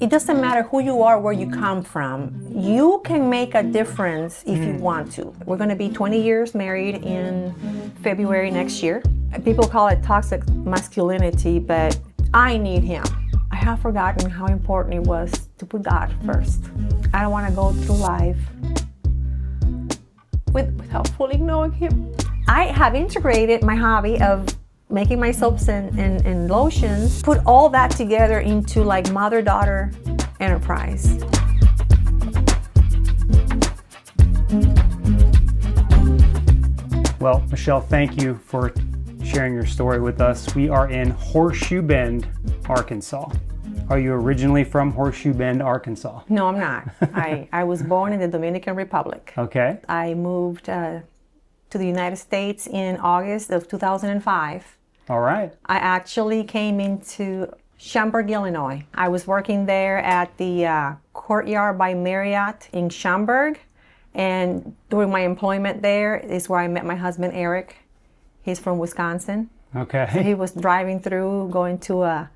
It doesn't matter who you are, where you come from. You can make a difference if you want to. We're going to be 20 years married in February next year. People call it toxic masculinity, but I need him. I have forgotten how important it was to put God first. I don't want to go through life without fully knowing him. I have integrated my hobby of making my soaps and lotions, put all that together into like mother-daughter enterprise. Well, Michelle, thank you for sharing your story with us. We are in Horseshoe Bend, Arkansas. Are you originally from Horseshoe Bend, Arkansas? No, I'm not. I was born in the Dominican Republic. Okay. I moved to the United States in August of 2005. All right. I actually came into Schaumburg, Illinois. I was working there at the Courtyard by Marriott in Schaumburg. And during my employment there is where I met my husband, Eric. He's from Wisconsin. Okay. So he was driving through, going to a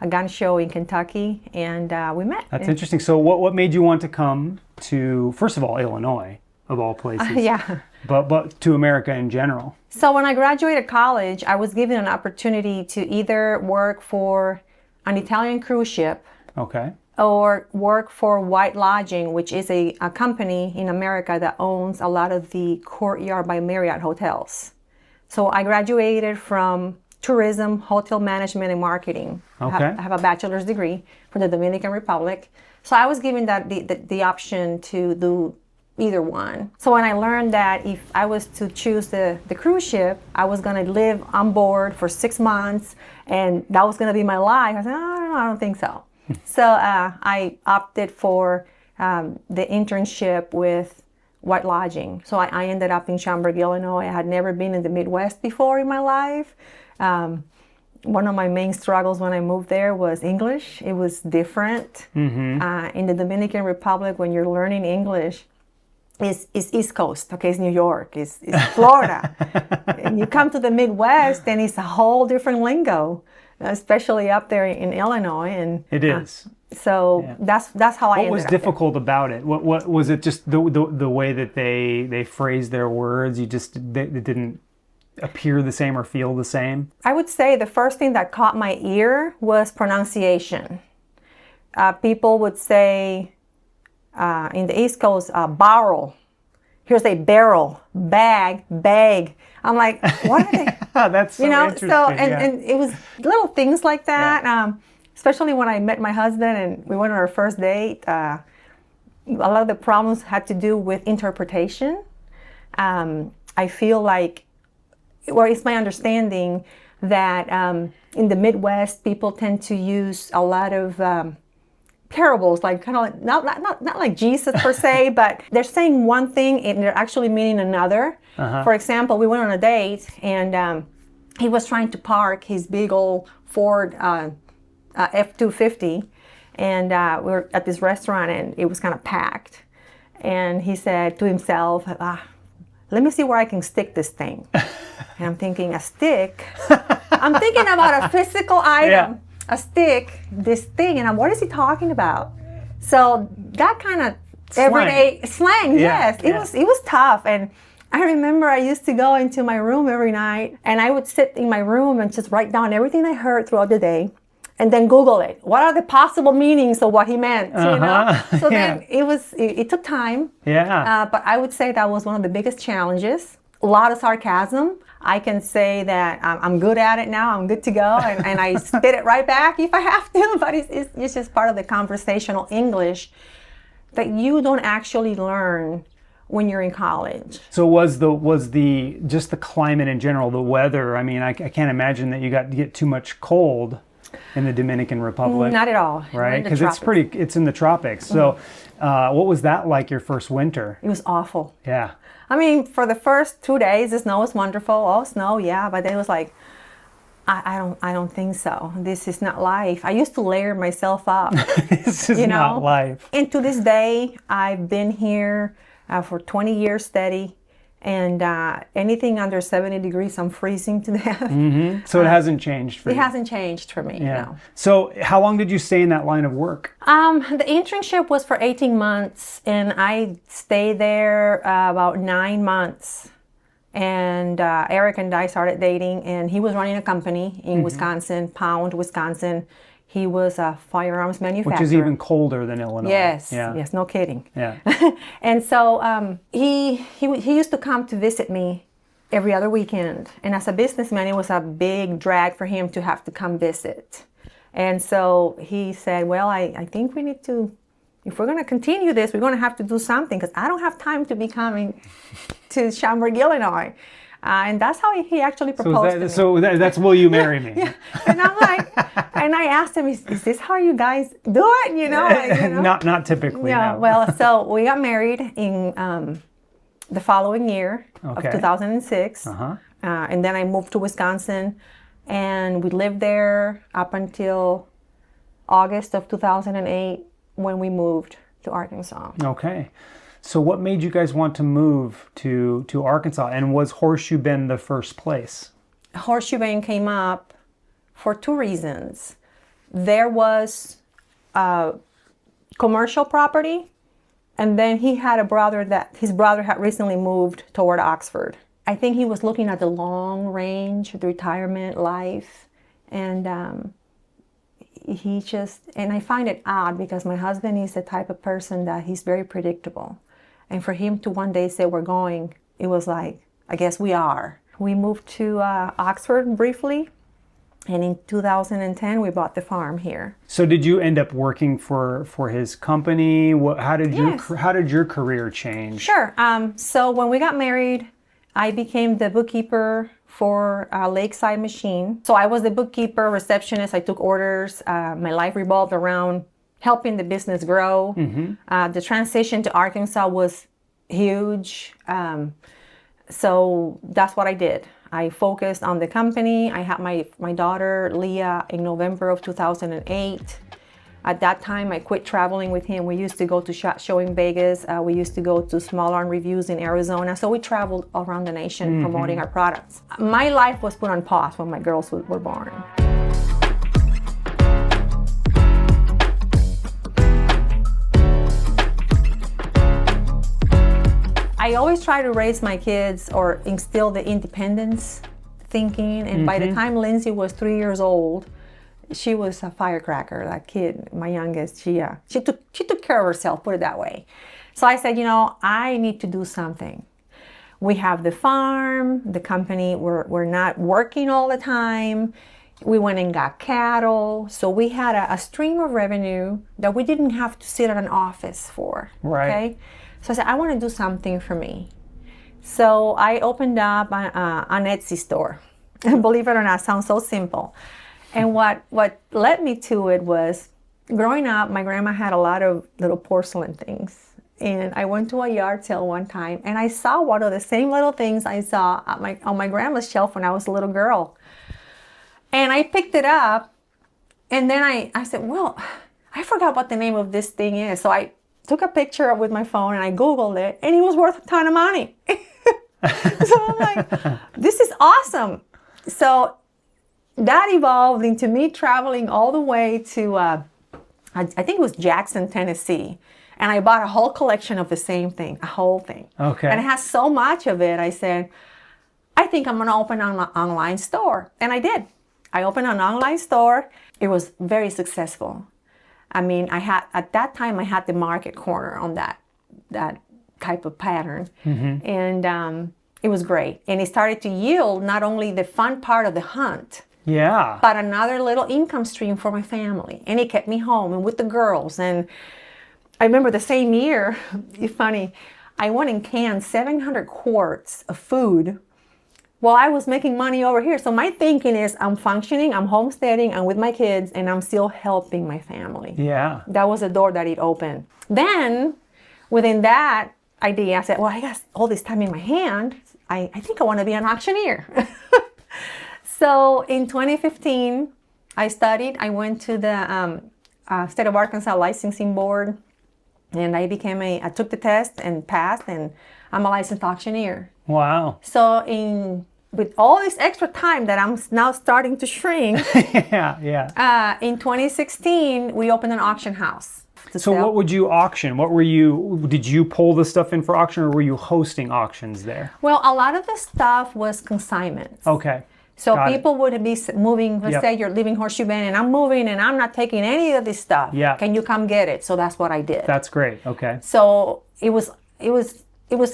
gun show in Kentucky, and we met. That's interesting. So what made you want to come to, first of all, Illinois, of all places? Yeah. But to America in general? So when I graduated college, I was given an opportunity to either work for an Italian cruise ship, okay, or work for White Lodging, which is a company in America that owns a lot of the Courtyard by Marriott hotels. So I graduated from tourism, hotel management, and marketing. Okay. I have a bachelor's degree from the Dominican Republic. So I was given that the option to do either one. So when I learned that if I was to choose the cruise ship, I was going to live on board for 6 months, and that was going to be my life. I said, I don't think so. So I opted for the internship with White Lodging. So I ended up in Schaumburg, Illinois. I had never been in the Midwest before in my life. One of my main struggles when I moved there was English. It was different. Mm-hmm. In the Dominican Republic, when you're learning English, it's East Coast, okay, it's New York, it's Florida. And you come to the Midwest and it's a whole different lingo, especially up there in Illinois. And it is. So yeah. That's how I ended up. What was difficult about it? What was it? Just the way that they phrased their words? They didn't appear the same or feel the same? I would say the first thing that caught my ear was pronunciation. People would say in the East Coast, barrel. Here's a barrel, bag. I'm like, what are they? That's so interesting. So and it was little things like that. Yeah. Especially when I met my husband and we went on our first date. A lot of the problems had to do with interpretation. I feel like, or it's my understanding that in the Midwest, people tend to use a lot of parables, like kind of like, not like Jesus per se, but they're saying one thing and they're actually meaning another. Uh-huh. For example, we went on a date and he was trying to park his big old Ford F-250, and we were at this restaurant and it was kind of packed. And he said to himself, let me see where I can stick this thing. And I'm thinking, a stick? I'm thinking about a physical item. Yeah. A stick, this thing, and what is he talking about? So that kind of everyday slang, yes. It was tough. And I remember I used to go into my room every night and I would sit in my room and just write down everything I heard throughout the day and then Google it. What are the possible meanings of what he meant? Uh-huh. You know? So then it took time. Yeah. But I would say that was one of the biggest challenges. A lot of sarcasm. I can say that I'm good at it now. I'm good to go, and I spit it right back if I have to. But it's just part of the conversational English that you don't actually learn when you're in college. So was the just the climate in general, the weather? I mean, I can't imagine that you get too much cold in the Dominican Republic. Not at all. Right, because it's in the tropics. So, what was that like your first winter? It was awful. Yeah. I mean, for the first 2 days, the snow was wonderful. Oh, snow, yeah. But then it was like, I don't think so. This is not life. I used to layer myself up. This is not life. And to this day, I've been here for 20 years steady. And anything under 70 degrees, I'm freezing to death. So it hasn't changed for you? It hasn't changed for me, no. So how long did you stay in that line of work? The internship was for 18 months, and I stayed there about 9 months. And Eric and I started dating, and he was running a company in Wisconsin, Pound, Wisconsin. He was a firearms manufacturer. Which is even colder than Illinois. Yes, yes, no kidding. Yeah. And so he used to come to visit me every other weekend. And as a businessman, it was a big drag for him to have to come visit. And so he said, well, I think we need to, if we're going to continue this, we're going to have to do something, because I don't have time to be coming to Schaumburg, Illinois. And that's how he actually proposed to me. So that's, will you marry me? Yeah. And I'm like, and I asked him, is this how you guys do it? You know, Not typically. Yeah. No. Well, so we got married in the following year of 2006. And then I moved to Wisconsin, and we lived there up until August of 2008 when we moved to Arkansas. Okay. So what made you guys want to move to Arkansas? And was Horseshoe Bend the first place? Horseshoe Bend came up for two reasons. There was commercial property, and then he had a brother that his brother had recently moved toward Oxford. I think he was looking at the long range, the retirement life, and and I find it odd because my husband is the type of person that he's very predictable. And for him to one day say we're going, it was like, I guess we are. We moved to Oxford briefly, and in 2010 we bought the farm here. So did you end up working for his company? How did your career change? Sure. So when we got married, I became the bookkeeper for Lakeside Machine. So I was the bookkeeper, receptionist. I took orders. My life revolved around helping the business grow. The transition to Arkansas was huge. So that's what I did. I focused on the company. I had my daughter, Leah, in November of 2008. At that time, I quit traveling with him. We used to go to SHOT Show in Vegas. We used to go to Small Arm Reviews in Arizona. So we traveled around the nation promoting our products. My life was put on pause when my girls were born. I always try to raise my kids or instill the independence thinking. And by the time Lindsay was 3 years old, she was a firecracker. That kid, my youngest, she took care of herself, put it that way. So I said, I need to do something. We have the farm, the company, we're not working all the time. We went and got cattle. So we had a stream of revenue that we didn't have to sit at an office for. Right. Okay? So I said, I want to do something for me. So I opened up an Etsy store. Believe it or not, it sounds so simple. And what led me to it was, growing up, my grandma had a lot of little porcelain things. And I went to a yard sale one time, and I saw one of the same little things I saw on my grandma's shelf when I was a little girl. And I picked it up, and then I said, well, I forgot what the name of this thing is. So I took a picture with my phone, and I Googled it, and it was worth a ton of money. So I'm like, this is awesome. So that evolved into me traveling all the way to, I think it was Jackson, Tennessee. And I bought a whole collection of the same thing, a whole thing. Okay. And it has so much of it, I said, I think I'm going to open an online store. And I did. I opened an online store. It was very successful. I mean, at that time, I had the market corner on that type of pattern. And it was great. And it started to yield not only the fun part of the hunt, but another little income stream for my family. And it kept me home and with the girls. And I remember the same year, it's funny, I went and canned 700 quarts of food while I was making money over here. So my thinking is, I'm functioning, I'm homesteading, I'm with my kids, and I'm still helping my family. Yeah. That was the door that it opened. Then, within that idea, I said, well, I got all this time in my hand. I think I want to be an auctioneer. So in 2015, I studied. I went to the State of Arkansas Licensing Board, and I took the test and passed, and I'm a licensed auctioneer. Wow. So with all this extra time that I'm now starting to shrink, Yeah. in 2016, we opened an auction house. So what would you auction? Did you pull the stuff in for auction, or were you hosting auctions there? Well, a lot of the stuff was consignments. Okay. So Got people would be moving, let's say you're leaving Horseshoe Bend and I'm moving and I'm not taking any of this stuff. Yeah. Can you come get it? So that's what I did. That's great. Okay. So it was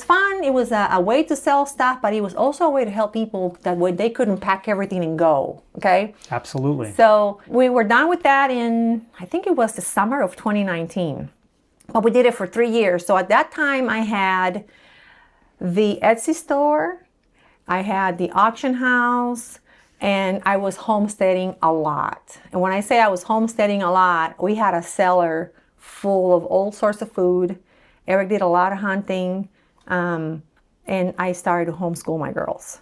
fun. It was a way to sell stuff, but it was also a way to help people that way they couldn't pack everything and go. Okay. Absolutely. So we were done with that in, I think it was the summer of 2019. But we did it for 3 years. So at that time I had the Etsy store, I had the auction house, and I was homesteading a lot. And when I say I was homesteading a lot, we had a cellar full of all sorts of food. Eric did a lot of hunting, and I started to homeschool my girls.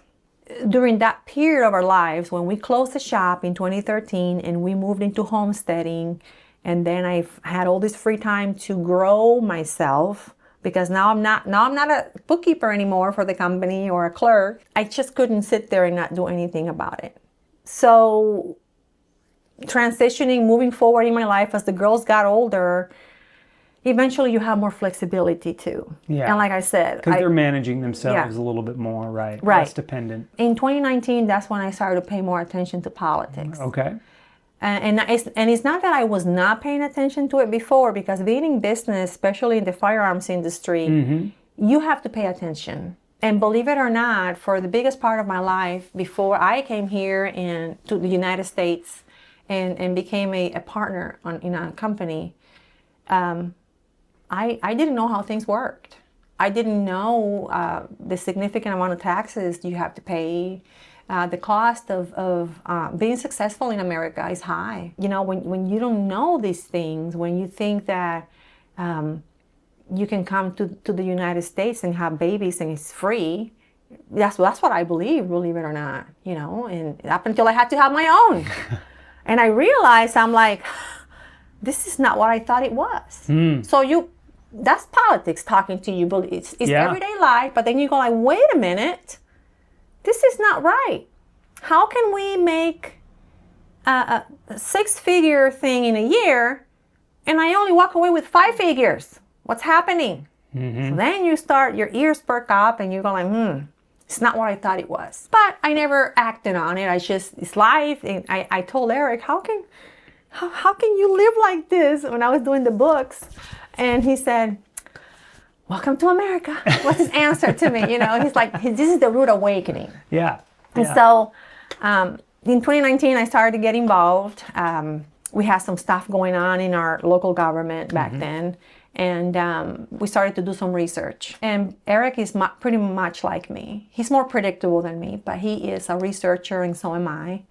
During that period of our lives, when we closed the shop in 2013 and we moved into homesteading, and then I've had all this free time to grow myself, because now I'm not a bookkeeper anymore for the company or a clerk. I just couldn't sit there and not do anything about it. So transitioning, moving forward in my life as the girls got older, eventually you have more flexibility too. Yeah. And like I said, because they're managing themselves a little bit more, right? Less dependent. In 2019, that's when I started to pay more attention to politics. Okay. And it's not that I was not paying attention to it before, because being in business, especially in the firearms industry, you have to pay attention. And believe it or not, for the biggest part of my life, before I came here to the United States and became a partner in a company, I didn't know how things worked. I didn't know the significant amount of taxes you have to pay. The cost of being successful in America is high. You know, when you don't know these things, when you think that you can come to the United States and have babies and it's free, that's what I believe it or not, you know, and up until I had to have my own. And I realized, I'm like, this is not what I thought it was. So that's politics talking to you, but it's everyday life, but then you go like, wait a minute. This is not right. How can we make a 6-figure thing in a year and I only walk away with 5 figures? What's happening? So then your ears perk up and you go like, it's not what I thought it was. But I never acted on it. It's life. And I told Eric, how can you live like this when I was doing the books? And he said, welcome to America. What's his answer to me? You know, he's like, this is the rude awakening. Yeah. And so in 2019, I started to get involved. We had some stuff going on in our local government back then. And we started to do some research. And Eric is pretty much like me. He's more predictable than me, but he is a researcher and so am I.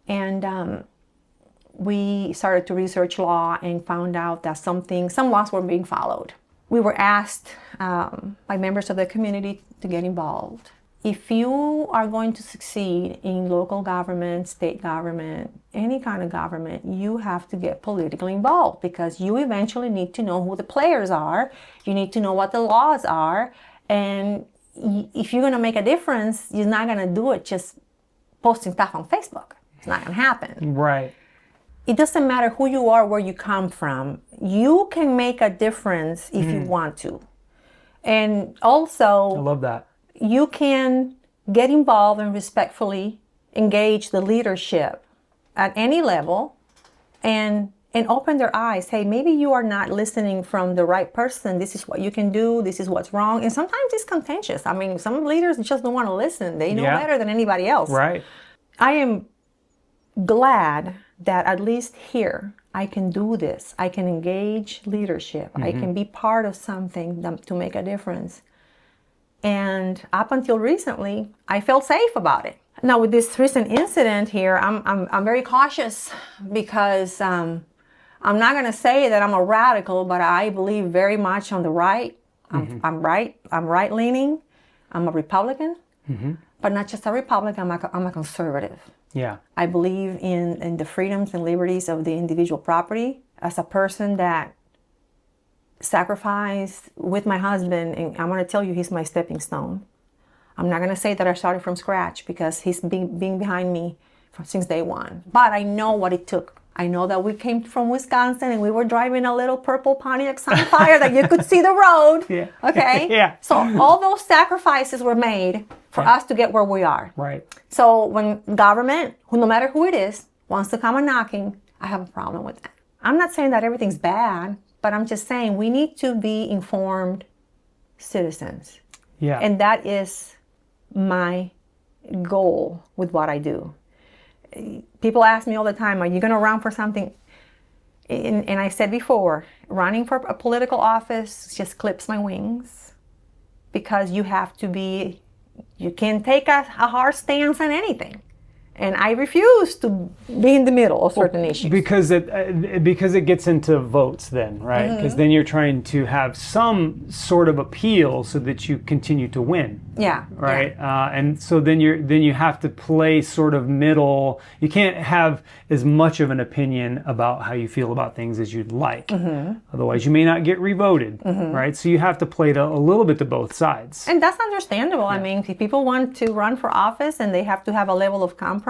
And we started to research law and found out that some laws were being followed. We were asked by members of the community to get involved. If you are going to succeed in local government, state government, any kind of government, you have to get politically involved, because you eventually need to know who the players are. You need to know what the laws are. And if you're going to make a difference, you're not going to do it just posting stuff on Facebook. It's not going to happen. Right. It doesn't matter who you are, where you come from. You can make a difference if you want to. And also, I love that. You can get involved and respectfully engage the leadership at any level and open their eyes. Hey, maybe you are not listening from the right person. This is what you can do. This is what's wrong. And sometimes it's contentious. I mean, some leaders just don't want to listen. They know better than anybody else. Right. I am glad that at least here I can do this. I can engage leadership. I can be part of something to make a difference. And up until recently, I felt safe about it. Now with this recent incident here, I'm very cautious, because I'm not going to say that I'm a radical, but I believe very much on the right. I'm right leaning. I'm a Republican, but not just a Republican. I'm a conservative. Yeah. I believe in the freedoms and liberties of the individual property. As a person that sacrificed with my husband, and I'm going to tell you, he's my stepping stone. I'm not going to say that I started from scratch because he's been behind me since day one. But I know what it took. I know that we came from Wisconsin and we were driving a little purple Pontiac Sunfire that you could see the road. Yeah. Okay? Yeah. So all those sacrifices were made for us to get where we are. Right. So when government, no matter who it is, wants to come a knocking, I have a problem with that. I'm not saying that everything's bad, but I'm just saying we need to be informed citizens. Yeah. And that is my goal with what I do. People ask me all the time, are you going to run for something? And I said before, running for a political office just clips my wings because you have to be, you can take a hard stance on anything. And I refuse to be in the middle of certain issues. Because it gets into votes then, right? Because then you're trying to have some sort of appeal so that you continue to win. Yeah. Right. Yeah. And so then you have to play sort of middle. You can't have as much of an opinion about how you feel about things as you'd like. Otherwise, you may not get revoted. Right. So you have to play a little bit to both sides. And that's understandable. I mean, if people want to run for office and they have to have a level of compromise.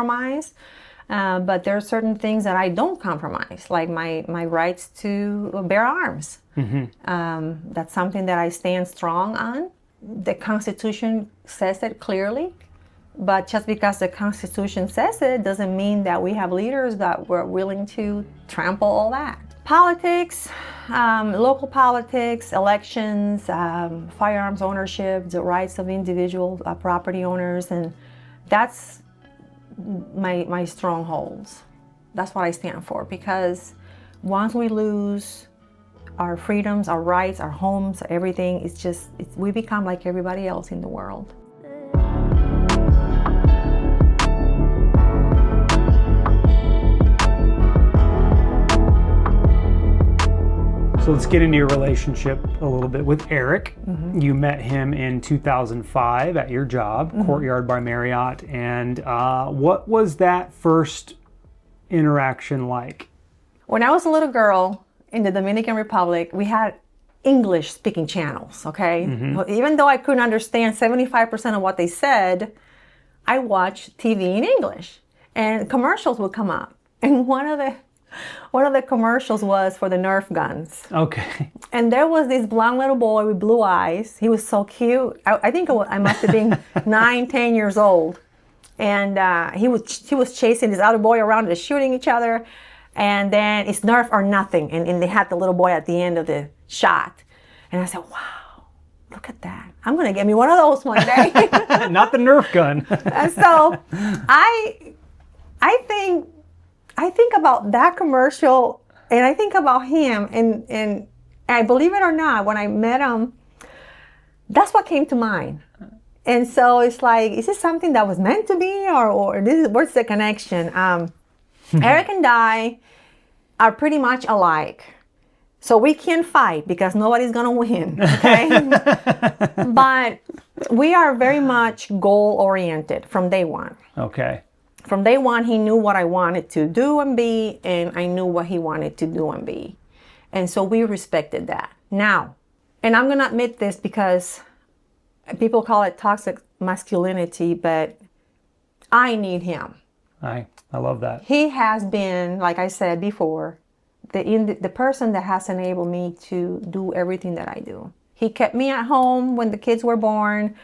But there are certain things that I don't compromise, like my rights to bear arms. That's something that I stand strong on. The Constitution says it clearly, but just because the Constitution says it doesn't mean that we have leaders that were willing to trample all that. Politics, local politics, elections, firearms ownership, the rights of individual property owners, and that's my strongholds. That's what I stand for, because once we lose our freedoms, our rights, our homes, everything, we become like everybody else in the world. So let's get into your relationship a little bit with Eric. You met him in 2005 at your job, Courtyard by Marriott. And what was that first interaction like? When I was a little girl in the Dominican Republic, we had English-speaking channels, okay? Even though I couldn't understand 75% of what they said, I watched TV in English. And commercials would come up. And one of the commercials was for the Nerf guns. Okay. And there was this blonde little boy with blue eyes. He was so cute. I think I must have been 9, 10 years old. And he was chasing this other boy around. They're shooting each other. And then it's Nerf or nothing. And they had the little boy at the end of the shot. And I said, wow, look at that. I'm going to get me one of those one day. Not the Nerf gun. And so I think about that commercial, and I think about him, and I believe it or not, when I met him, that's what came to mind. And so it's like, is this something that was meant to be, or where's the connection? Eric and I are pretty much alike. So we can fight because nobody's going to win, okay? But we are very much goal-oriented from day one. Okay. From day one, he knew what I wanted to do and be, and I knew what he wanted to do and be. And so we respected that. Now, and I'm going to admit this because people call it toxic masculinity, but I need him. I love that. He has been, like I said before, the person that has enabled me to do everything that I do. He kept me at home when the kids were born.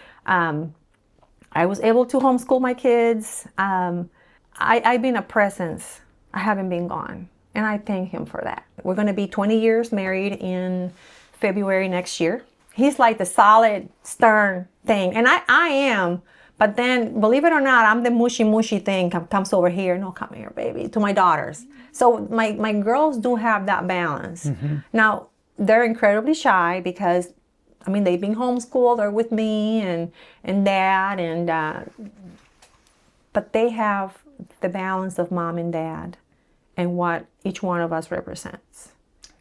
I was able to homeschool my kids. I've been a presence. I haven't been gone. And I thank him for that. We're going to be 20 years married in February next year. He's like the solid, stern thing. And I am. But then, believe it or not, I'm the mushy thing comes over here. No, come here, baby, to my daughters. So my girls do have that balance. Now, they're incredibly shy because they've been homeschooled. They're with me and dad, but they have the balance of mom and dad and what each one of us represents.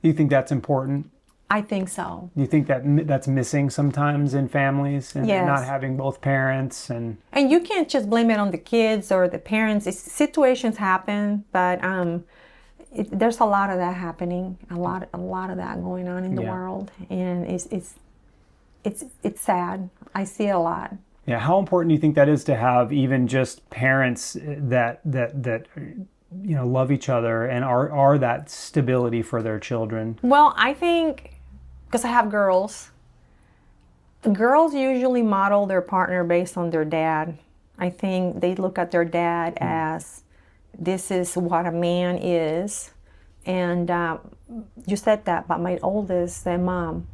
You think that's important? I think so. You think that's missing sometimes in families, and yes. Not having both parents and you can't just blame it on the kids or the parents. Situations happen, but there's a lot of that happening. A lot of that going on in the world, and it's sad. I see it a lot. Yeah, how important do you think that is to have even just parents that love each other and are that stability for their children? Well, I think, because I have girls, the girls usually model their partner based on their dad. I think they look at their dad as, this is what a man is. And you said that, but my oldest said, Mom,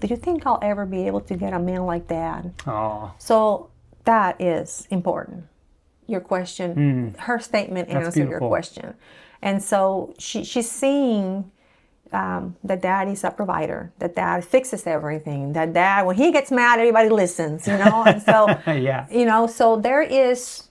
do you think I'll ever be able to get a man like Dad? Oh. So that is important. Your question, her statement answered your question. And so she's seeing that Dad is a provider, that Dad fixes everything, that Dad, when he gets mad, everybody listens, And so, so there is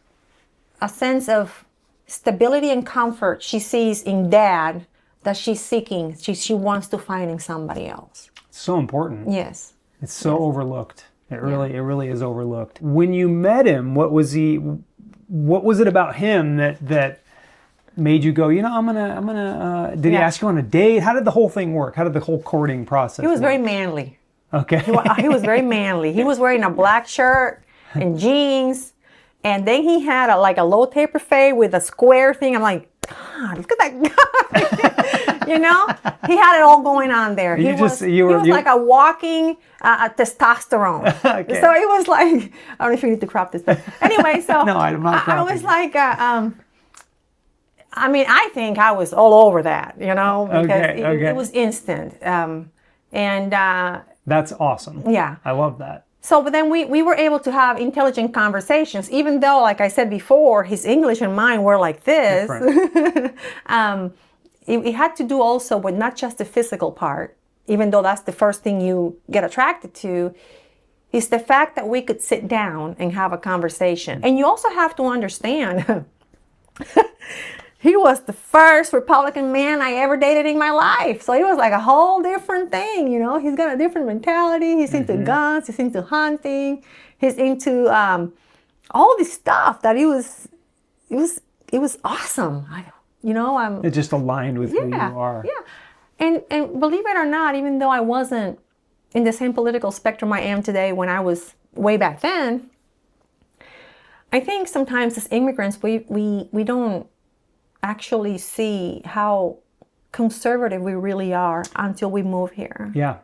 a sense of stability and comfort she sees in Dad that she's seeking, she wants to find in somebody else. So important. Yes. It's so overlooked. It really is overlooked. When you met him, what was it about him that made you go, did he ask you on a date? How did the whole thing work? How did the whole courting process He was work? very manly. Okay. He was very manly. He was wearing a black shirt and jeans. And then he had a low taper fade with a square thing. I'm like, God, look at that guy. He had it all going on there. He was like a walking testosterone. Okay. So it was like, I don't know if you need to crop this. But anyway, so no, I'm not cropping. I was like, I think I was all over that, because it was instant. That's awesome. Yeah. I love that. So, but then we were able to have intelligent conversations, even though, like I said before, his English and mine were like this. It had to do also with not just the physical part, even though that's the first thing you get attracted to, is the fact that we could sit down and have a conversation. And you also have to understand, he was the first Republican man I ever dated in my life. So it was like a whole different thing, He's got a different mentality. He's into guns. He's into hunting. He's into all this stuff that it was awesome. It just aligned with who you are. Yeah. And believe it or not, even though I wasn't in the same political spectrum I am today when I was way back then, I think sometimes as immigrants, we don't actually see how conservative we really are until we move here. Yeah.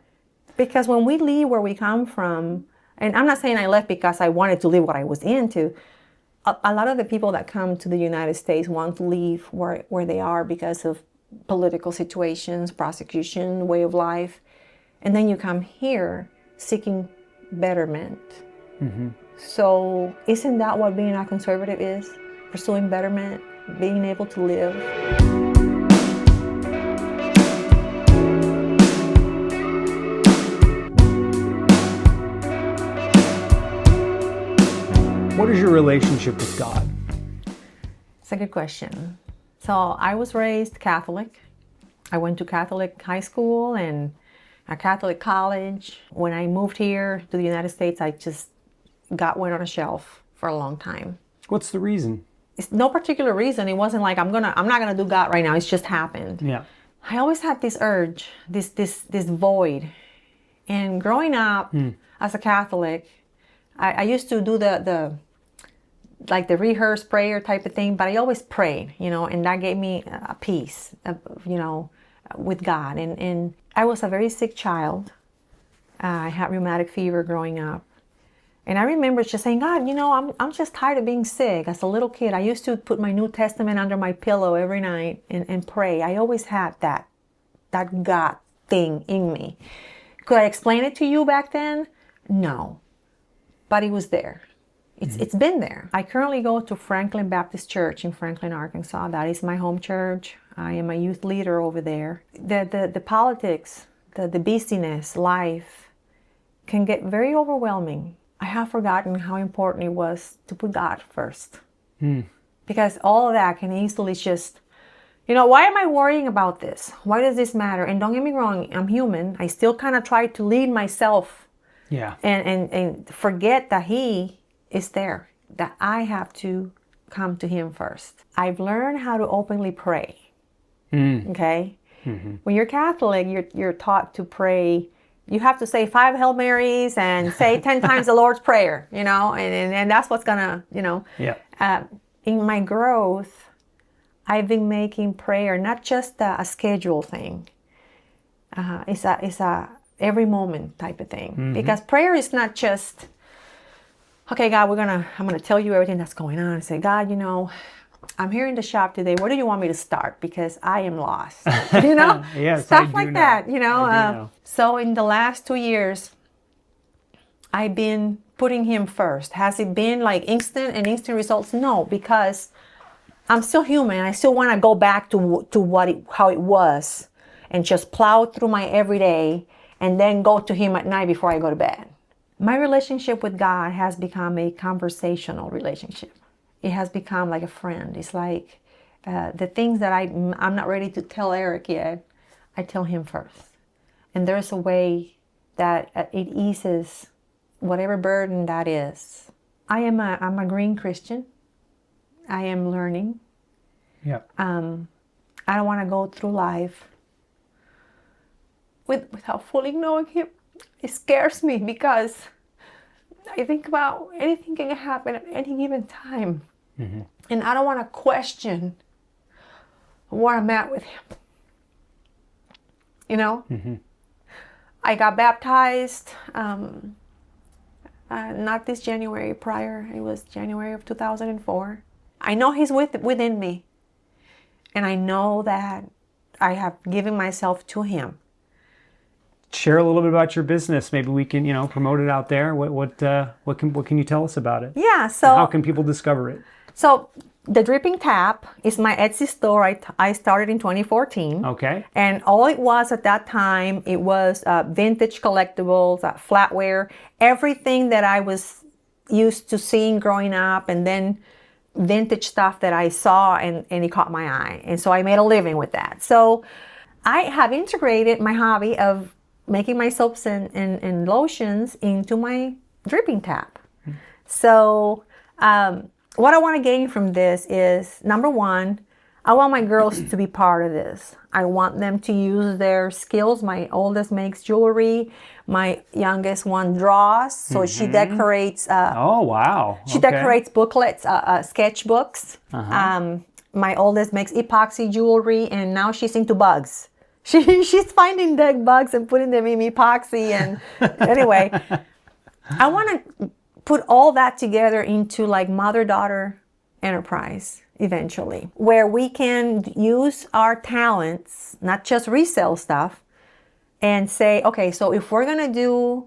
Because when we leave where we come from, and I'm not saying I left because I wanted to live what I was into. A lot of the people that come to the United States want to leave where they are because of political situations, prosecution, way of life. And then you come here seeking betterment. Mm-hmm. So isn't that what being a conservative is? Pursuing betterment, being able to live. What is your relationship with God? It's a good question. So I was raised Catholic. I went to Catholic high school and a Catholic college. When I moved here to the United States, I just went on a shelf for a long time. What's the reason? It's no particular reason. It wasn't like I'm not gonna do God right now. It's just happened. Yeah. I always had this urge, this void. And growing up as a Catholic, I used to do the rehearsed prayer type of thing, but I always prayed, and that gave me a peace, with God. And I was a very sick child. I had rheumatic fever growing up. And I remember just saying, God, I'm just tired of being sick. As a little kid, I used to put my New Testament under my pillow every night and pray. I always had that God thing in me. Could I explain it to you back then? No. But it was there. It's been there. I currently go to Franklin Baptist Church in Franklin, Arkansas. That is my home church. I am a youth leader over there. The politics, the busyness, life can get very overwhelming. I have forgotten how important it was to put God first. Because all of that can easily just, why am I worrying about this? Why does this matter? And don't get me wrong, I'm human. I still kind of try to lead myself. Yeah. And forget that He is there, that I have to come to Him first. I've learned how to openly pray. Okay? Mm-hmm. When you're Catholic, you're taught to pray You have to say 5 Hail Marys and say 10 times the Lord's Prayer, and that's what's gonna, in my growth, I've been making prayer not just a schedule thing. It's a every moment type of thing. Mm-hmm. Because prayer is not just, okay, God, I'm gonna tell you everything that's going on. And say, God, I'm here in the shop today. Where do you want me to start? Because I am lost. Yes, stuff like that. So in the last 2 years, I've been putting Him first. Has it been like instant results? No, because I'm still human. I still want to go back to how it was, and just plow through my everyday, and then go to Him at night before I go to bed. My relationship with God has become a conversational relationship. It has become like a friend. It's like the things that I'm not ready to tell Eric yet, I tell him first. And there's a way that it eases whatever burden that is. I'm a green Christian. I am learning. Yeah. I don't want to go through life without fully knowing Him. It scares me because I think about anything can happen at any given time. Mm-hmm. And I don't want to question where I'm at with Him. Mm-hmm. I got baptized, not this January, prior. It was January of 2004. I know He's within me. And I know that I have given myself to Him. Share a little bit about your business. Maybe we can, promote it out there. What can you tell us about it? Yeah. So and how can people discover it? So the Dripping Tap is my Etsy store. I started in 2014. Okay. And all it was at that time, it was vintage collectibles, flatware, everything that I was used to seeing growing up, and then vintage stuff that I saw and it caught my eye. And so I made a living with that. So I have integrated my hobby of making my soaps and lotions into my Dripping Tap. Mm-hmm. So what I want to gain from this is, number one, I want my girls to be part of this. I want them to use their skills. My oldest makes jewelry. My youngest one draws. So mm-hmm. she decorates. Oh, wow. She decorates booklets, sketchbooks. Uh-huh. My oldest makes epoxy jewelry, and now she's into bugs. She's finding dead bugs and putting them in epoxy. And anyway, I want to put all that together into like mother-daughter enterprise eventually, where we can use our talents, not just resell stuff, and say, okay, so if we're going to do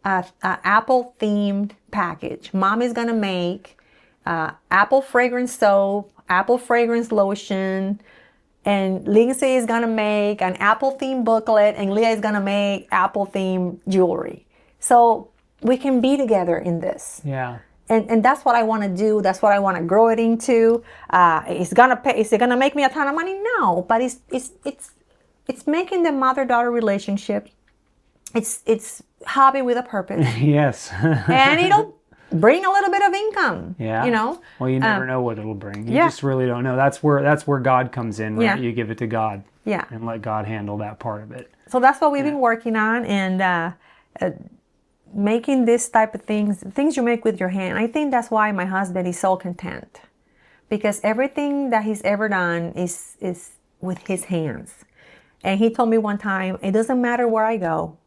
an apple themed package, Mom is going to make apple fragrance soap, apple fragrance lotion, and Lindsay is going to make an apple themed booklet, and Leah is going to make apple themed jewelry. So we can be together in this. Yeah. And that's what I want to do. That's what I want to grow it into. Is it gonna make me a ton of money? No, but it's making the mother-daughter relationship. It's hobby with a purpose. Yes. And it'll bring a little bit of income. Yeah. Well, you never know what it'll bring. You just really don't know. That's where God comes in. Right? Yeah. You give it to God. Yeah. And let God handle that part of it. So that's what we've been working on, and making this type of things you make with your hand. I think that's why my husband is so content, because everything that he's ever done is with his hands. And he told me one time, it doesn't matter where I go.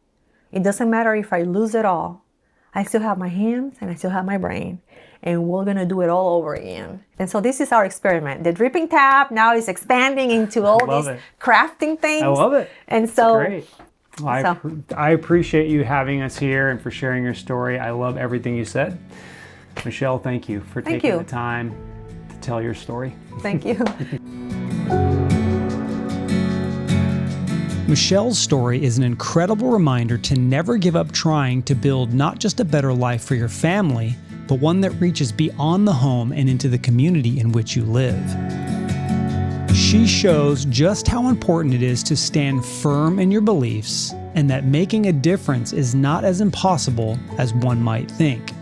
It doesn't matter if I lose it all. I still have my hands and I still have my brain. And we're going to do it all over again. And so this is our experiment. The Dripping Tap now is expanding into all these crafting things. I love it. And so... Great. Well, I appreciate you having us here and for sharing your story. I love everything you said. Michelle, thank you for taking the time to tell your story. Thank you. Michelle's story is an incredible reminder to never give up trying to build not just a better life for your family, but one that reaches beyond the home and into the community in which you live. She shows just how important it is to stand firm in your beliefs, and that making a difference is not as impossible as one might think.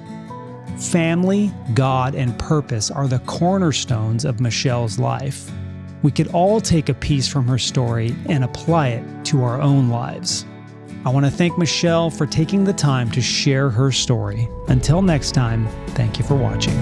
Family, God, and purpose are the cornerstones of Michelle's life. We could all take a piece from her story and apply it to our own lives. I want to thank Michelle for taking the time to share her story. Until next time, thank you for watching.